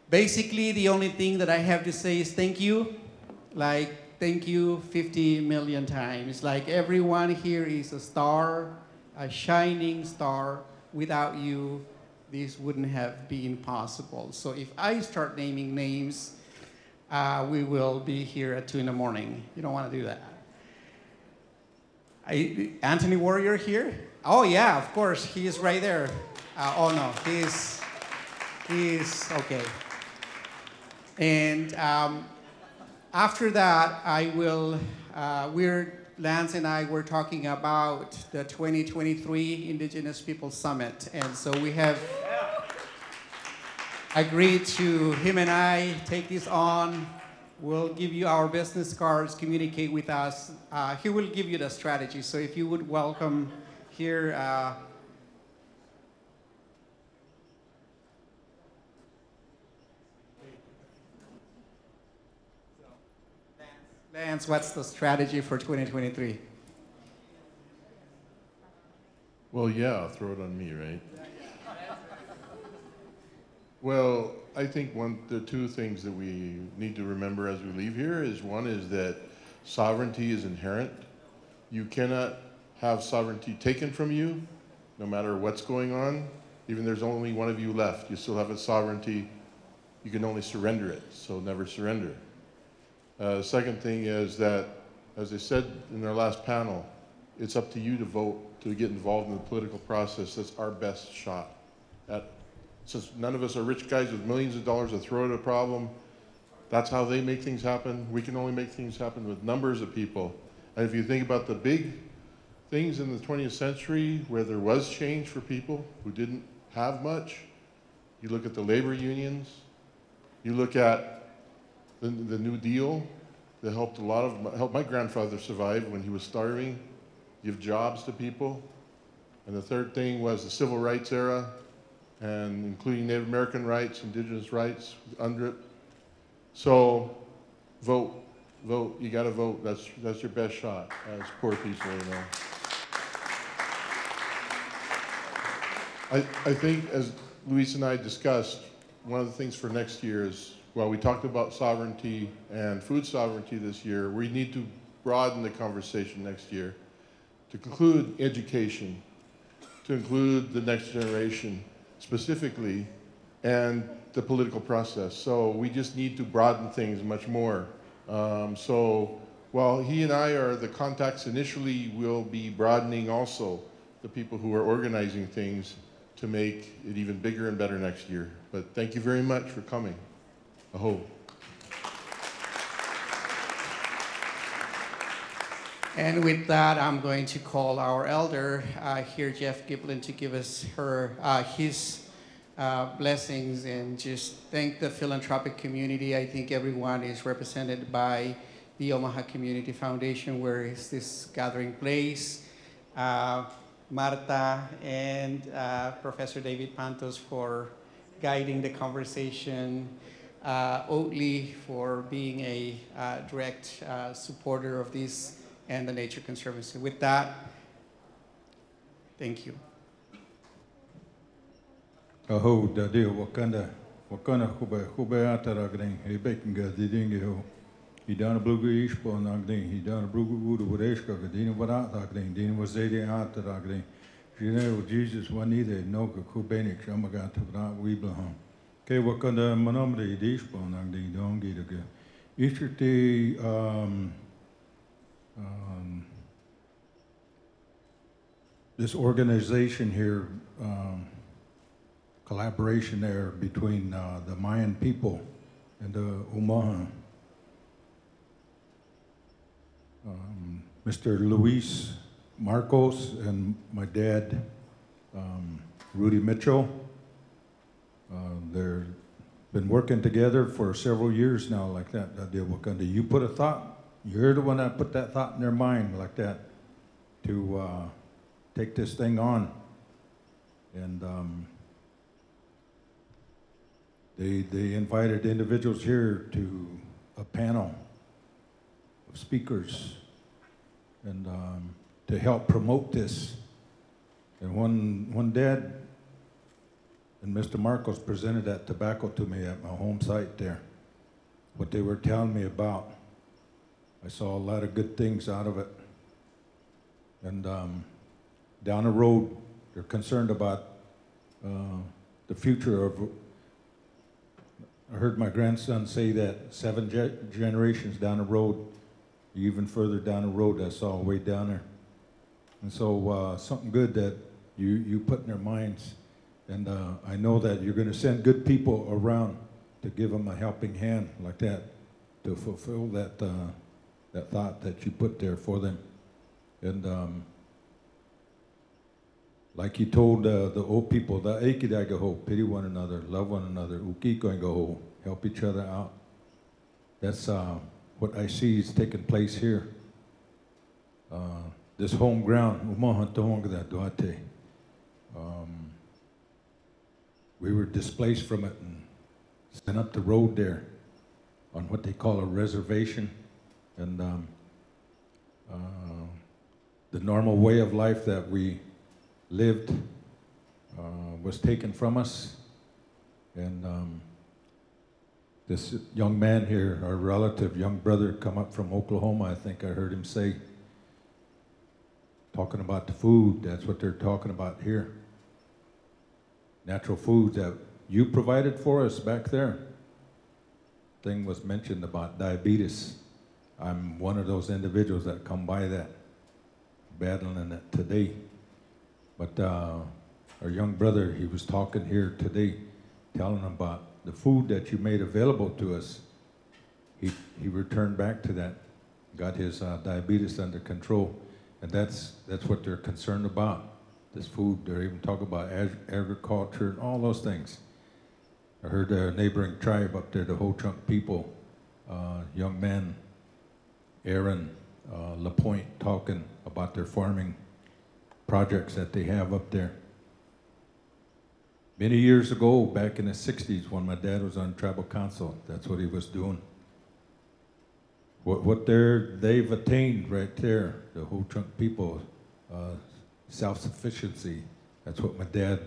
Basically, the only thing that I have to say is thank you. Like, thank you 50 million times. Like, everyone here is a star, a shining star. Without you, this wouldn't have been possible. So if I start naming names, we will be here at 2 in the morning. You don't want to do that. Anthony Warrior here? Oh yeah, of course, he is right there. Oh no, he's okay. And after that, I will, Lance and I were talking about the 2023 Indigenous Peoples Summit. And so we have agreed to, him and I, take this on. We'll give you our business cards, communicate with us. He will give you the strategy. So if you would welcome here, Lance, what's the strategy for 2023? Well, yeah, throw it on me, right? Well, I think the two things that we need to remember as we leave here is, one is that sovereignty is inherent. You cannot have sovereignty taken from you, no matter what's going on. Even if there's only one of you left, you still have a sovereignty. You can only surrender it, so never surrender. Second thing is that, as I said in our last panel, it's up to you to vote, to get involved in the political process. That's our best shot. Since none of us are rich guys with millions of dollars to throw at a problem, that's how they make things happen. We can only make things happen with numbers of people. And if you think about the big things in the 20th century where there was change for people who didn't have much, you look at the labor unions, you look at the New Deal that helped helped my grandfather survive when he was starving, give jobs to people. And the third thing was the civil rights era, and including Native American rights, indigenous rights under it. So vote, you gotta vote. That's your best shot as poor people, you know. I think, as Luis and I discussed, one of the things for next year is, well, we talked about sovereignty and food sovereignty this year. We need to broaden the conversation next year to include education, to include the next generation specifically, and the political process. So we just need to broaden things much more. So while he and I are the contacts initially, we'll be broadening also the people who are organizing things to make it even bigger and better next year. But thank you very much for coming. Aho. And with that, I'm going to call our elder here, Jeff Gilpin, to give us his blessings and just thank the philanthropic community. I think everyone is represented by the Omaha Community Foundation, where is this gathering place. Marta and Professor David Pantos for guiding the conversation. Oatly for being a direct supporter of this, and the Nature Conservancy. With that, thank you. Aho da de wakanda khube ataragring he bekinga didinge ho idana blugu ispo nagding idana blugu udu wureshka gadina wara dagding din wazede ataragring jine Jesus wanide no kubenik shamaga tabra wiblaham ke wakanda manamre ispo nagding dongi de ishte this organization here, collaboration there between the Mayan people and the Omaha. Mr. Luis Marcos and my dad, Rudy Mitchell. They've been working together for several years now like that. You put a thought, you're the one that put that thought in their mind like that to take this thing on. And they invited individuals here to a panel of speakers and to help promote this. And one dad and Mr. Marcos presented that tobacco to me at my home site there. What they were telling me about, I saw a lot of good things out of it. And down the road, they're concerned about the future of, I heard my grandson say that 7 generations down the road, even further down the road, I saw way down there. And so something good that you put in their minds. And I know that you're going to send good people around to give them a helping hand like that, to fulfill that, that thought that you put there for them. And like you told the old people, pity one another, love one another, help each other out. That's what I see is taking place here. This home ground, we were displaced from it and sent up the road there on what they call a reservation. And the normal way of life that we lived was taken from us. And this young man here, our relative, young brother, come up from Oklahoma, I think I heard him say, talking about the food, that's what they're talking about here. Natural foods that you provided for us back there. Thing was mentioned about diabetes. I'm one of those individuals that come by that, battling it today. But our young brother, he was talking here today, telling about the food that you made available to us. He returned back to that, got his diabetes under control, and that's what they're concerned about. This food, they're even talking about agriculture and all those things. I heard a neighboring tribe up there, the Ho-Chunk people, young man, Aaron LaPointe, talking about their farming projects that they have up there. Many years ago, back in the 60s, when my dad was on tribal council, that's what he was doing. What they've attained right there, the Ho-Chunk people, self-sufficiency. That's what my dad,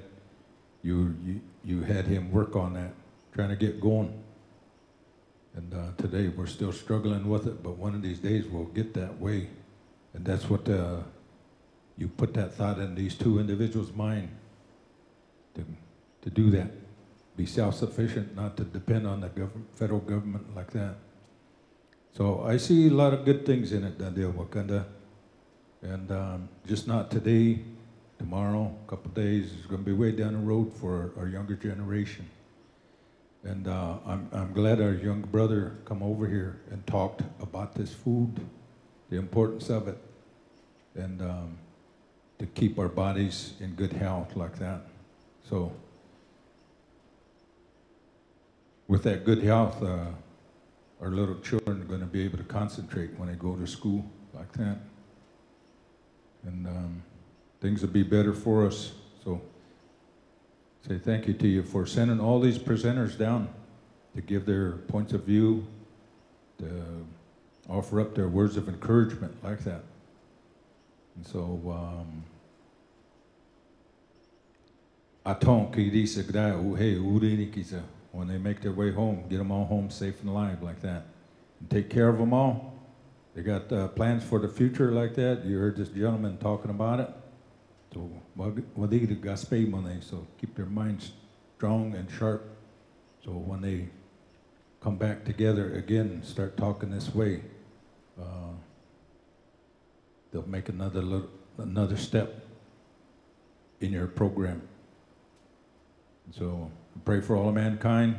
you had him work on that, trying to get going. And today we're still struggling with it, but one of these days we'll get that way. And that's what you put that thought in these two individuals' mind, to do that. Be self-sufficient, not to depend on the federal government like that. So I see a lot of good things in it, Dandia Wakanda. And just not today, tomorrow, a couple days, it's going to be way down the road for our younger generation. And I'm glad our young brother come over here and talked about this food, the importance of it, and to keep our bodies in good health like that. So with that good health, our little children are going to be able to concentrate when they go to school like that. And things will be better for us. So say thank you to you for sending all these presenters down to give their points of view, to offer up their words of encouragement like that. And so, when they make their way home, get them all home safe and alive like that. And take care of them all. They got plans for the future like that. You heard this gentleman talking about it. So, so keep their minds strong and sharp. So when they come back together again and start talking this way, they'll make another step in your program. And so I pray for all of mankind.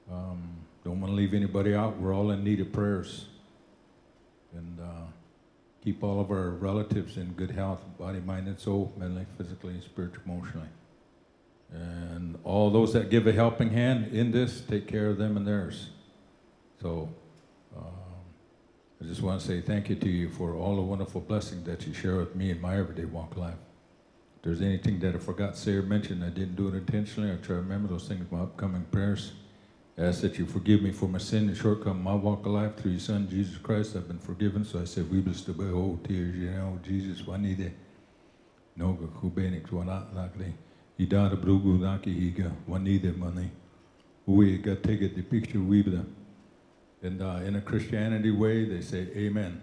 Don't want to leave anybody out. We're all in need of prayers. And keep all of our relatives in good health, body, mind, and soul, mentally, physically, spiritually, emotionally. And all those that give a helping hand in this, take care of them and theirs. So I just want to say thank you to you for all the wonderful blessings that you share with me in my everyday walk of life. If there's anything that I forgot to say or mention, I didn't do it intentionally, I try to remember those things in my upcoming prayers. I ask that you forgive me for my sin and shortcoming my walk of life through your Son, Jesus Christ. I've been forgiven, so I said, we bless the behold tears, you know, Jesus, wanide, noga kubenik, wanat lakli, Idana Brugu Naki Higa, Wanida Money. We got take it the picture Weebla. And in a Christianity way, they say Amen.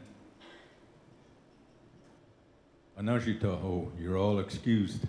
Anashitaho, you're all excused.